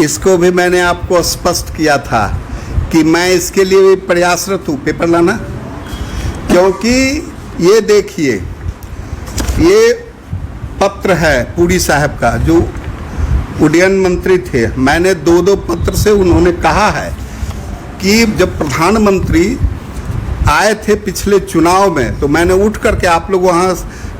इसको भी मैंने आपको स्पष्ट किया था कि मैं इसके लिए भी प्रयासरत हूँ। पेपर लाना, क्योंकि ये देखिए, ये पत्र है पुरी साहब का, जो उड्डयन मंत्री थे। मैंने दो पत्र से उन्होंने कहा है कि जब प्रधानमंत्री आए थे पिछले चुनाव में, तो मैंने उठ करके, आप लोग वहाँ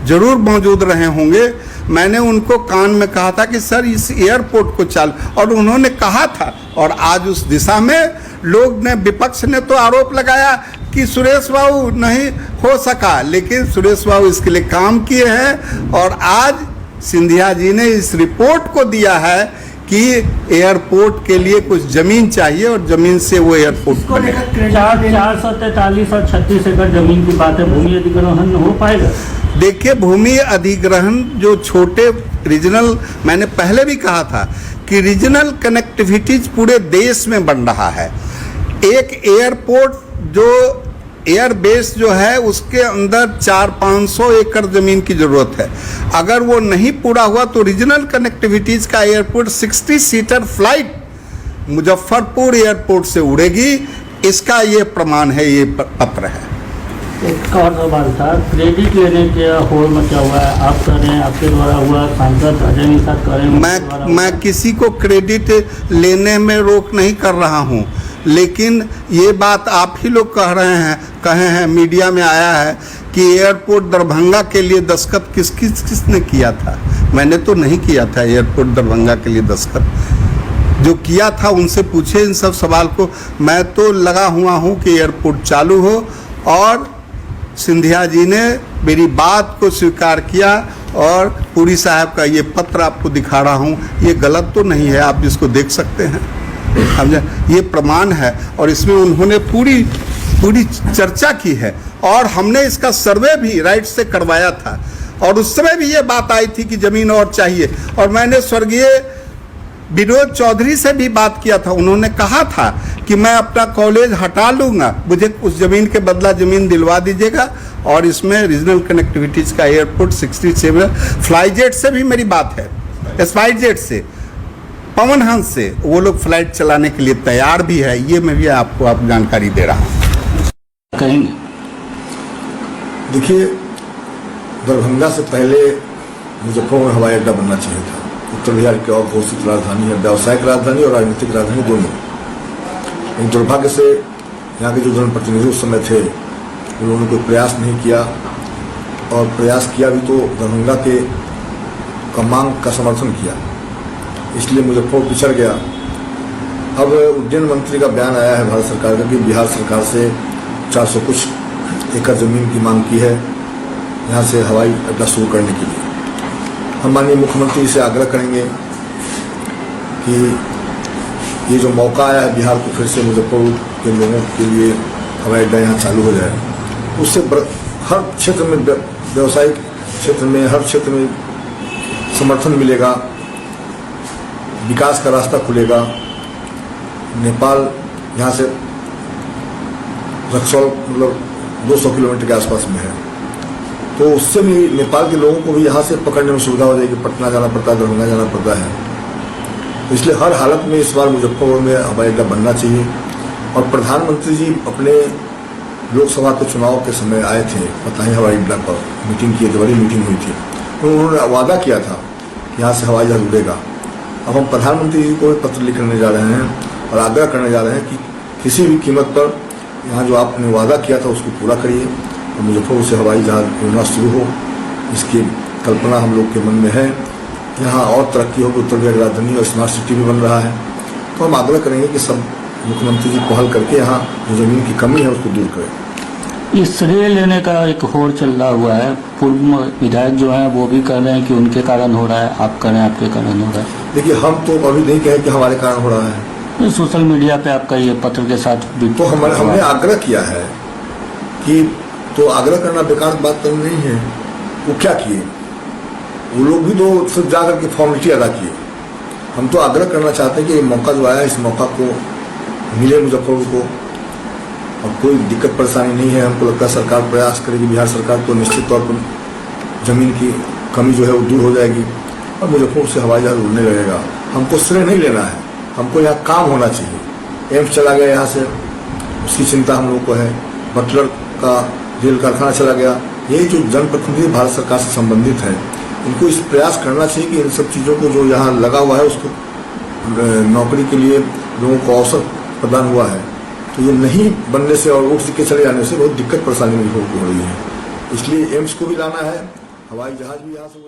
जरूर मौजूद रहे होंगे, मैंने उनको कान में कहा था कि सर इस एयरपोर्ट को चालू, और उन्होंने कहा था। और आज उस दिशा में लोग ने, विपक्ष ने तो आरोप लगाया कि सुरेश बाबू नहीं हो सका, लेकिन सुरेश बाबू इसके लिए काम किए हैं। और आज सिंधिया जी ने इस रिपोर्ट को दिया है कि एयरपोर्ट के लिए कुछ जमीन चाहिए और जमीन से वो एयरपोर्ट को लेकर 443 और 36 एकड़ जमीन की बात है, भूमि अधिग्रहण हो पाएगा? देखिए, भूमि अधिग्रहण जो छोटे रीजनल, मैंने पहले भी कहा था कि रीजनल कनेक्टिविटीज पूरे देश में बन रहा है। एक एयरपोर्ट जो एयर बेस जो है उसके अंदर 400-500 एकड़ ज़मीन की ज़रूरत है। अगर वो नहीं पूरा हुआ तो रीजनल कनेक्टिविटीज़ का airport 60 seater flight Muzaffarpur airport से उड़ेगी। इसका ये प्रमाण है, ये पत्र है। एक और सवाल था, क्रेडिट लेने के होड़ मचा हुआ है, आप कह रहे हैं आपके द्वारा हुआ, सांसद अजय निषाद कह रहे हैं मैं किसी को क्रेडिट लेने में रोक नहीं कर रहा हूँ, लेकिन ये बात आप ही लोग कहे हैं, मीडिया में आया है कि एयरपोर्ट दरभंगा के लिए दस्तखत किसने किया था। मैंने तो नहीं किया था एयरपोर्ट दरभंगा के लिए दस्तखत। जो किया था उनसे पूछे इन सब सवाल को। मैं तो लगा हुआ हूँ कि एयरपोर्ट चालू हो, और सिंधिया जी ने मेरी बात को स्वीकार किया। और पुरी साहब का ये पत्र आपको दिखा रहा हूँ, ये गलत तो नहीं है, आप इसको देख सकते हैं, समझे, ये प्रमाण है। और इसमें उन्होंने पूरी चर्चा की है, और हमने इसका सर्वे भी राइट से करवाया था, और उस समय भी ये बात आई थी कि ज़मीन और चाहिए। और मैंने स्वर्गीय विनोद चौधरी से भी बात किया था, उन्होंने कहा था कि मैं अपना कॉलेज हटा लूँगा, मुझे उस ज़मीन के बदला ज़मीन दिलवा दीजिएगा। और इसमें रीजनल कनेक्टिविटीज़ का एयरपोर्ट 67 फ्लाईजेट से भी मेरी बात है, स्पाइसजेट से, पवन हंस से, वो लोग फ्लाइट चलाने के लिए तैयार भी है। ये मैं भी आपको जानकारी दे रहा हूँ। कहेंगे, देखिए, दरभंगा से पहले मुजफ्फरपुर में हवाई अड्डा बनना चाहिए था। उत्तर बिहार की और घोषित राजधानी है, व्यावसायिक राजधानी और राजनीतिक राजधानी दोनों। लेकिन दुर्भाग्य से यहाँ के जो जनप्रतिनिधि उस समय थे, उन्होंने कोई प्रयास नहीं किया, और प्रयास किया भी तो दरभंगा के मांग का समर्थन किया, इसलिए मुजफ्फरपुर पिछड़ गया। अब उड्डयन मंत्री का बयान आया है भारत सरकार का कि बिहार सरकार से 400 कुछ एकड़ जमीन की मांग की है यहाँ से हवाई अड्डा शुरू करने के लिए। हम माननीय मुख्यमंत्री से आग्रह करेंगे कि ये जो मौका आया है बिहार को फिर से मुजफ्फरपुर के लोगों के लिए हवाई अड्डा यहाँ चालू हो जाए, उससे हर क्षेत्र में, व्यावसायिक क्षेत्र में, हर क्षेत्र में समर्थन मिलेगा, विकास का रास्ता खुलेगा। नेपाल यहाँ से रक्सौल मतलब 200 किलोमीटर के आसपास में है, तो उससे भी नेपाल के लोगों को भी यहाँ से पकड़ने में सुविधा हो जाएगी। पटना जाना पड़ता है, दरभंगा जाना पड़ता है, तो इसलिए हर हालत में इस बार मुजफ्फरपुर में हवाई अड्डा बनना चाहिए। और प्रधानमंत्री जी अपने लोकसभा के चुनाव के समय आए थे, पता ही हवाई अड्डा पर मीटिंग की, बड़ी मीटिंग हुई थी, तो उन्होंने वादा किया था कि यहाँ से हवाई जहाज उड़ेगा। अब हम प्रधानमंत्री जी को पत्र लिखने जा रहे हैं और आग्रह करने जा रहे हैं कि किसी भी कीमत पर यहाँ जो आपने वादा किया था उसको पूरा करिए, और मुजफ्फरपुर से हवाई जहाज उड़ना शुरू हो। इसकी कल्पना हम लोग के मन में है। यहाँ और तरक्की होगी, उत्तर बिहार राजधानी और स्मार्ट सिटी भी बन रहा है, तो हम आग्रह करेंगे कि सब मुख्यमंत्री जी पहल करके यहाँ जो जमीन की कमी है उसको दूर करें। इस श्रेय लेने का एक होड़ चल रहा हुआ है, पूर्व विधायक जो हैं वो भी कह रहे हैं कि उनके कारण हो रहा है, आप कह रहे हैं आपके कारण हो रहा है। देखिए, हम तो अभी नहीं कहें कि हमारे कारण हो रहा है, तो सोशल मीडिया पे आपका ये पत्र के साथ तो हमने आग्रह किया है कि, तो आग्रह करना बेकार बात तो नहीं है। वो क्या किए, वो लोग भी तो सिर्फ जाकर के फॉर्मेलिटी अदा किए। हम तो आग्रह करना चाहते हैं कि ये मौका जो आया, इस मौका को मिले मुजफ्फरपुर को, और कोई दिक्कत परेशानी नहीं है। हमको लगता है सरकार प्रयास करेगी, बिहार सरकार, तो निश्चित तौर पर जमीन की कमी जो है वो दूर हो जाएगी और मुजफ्फरपुर से हवाई जहाज उड़ने लगेगा। हमको श्रेय नहीं लेना है, हमको यहाँ काम होना चाहिए। एम्स चला गया यहाँ से, उसकी चिंता हम लोग को है। बटलर का रेल कारखाना चला गया। ये जो जनप्रतिनिधि भारत सरकार से संबंधित है, इनको इस प्रयास करना चाहिए कि इन सब चीज़ों को जो यहाँ लगा हुआ है उसको नौकरी के लिए लोगों को अवसर प्रदान हुआ है, तो ये नहीं बनने से और उठ के चले जाने से बहुत दिक्कत परेशानी हो रही है। इसलिए एम्स को भी लाना है, हवाई जहाज भी यहाँ से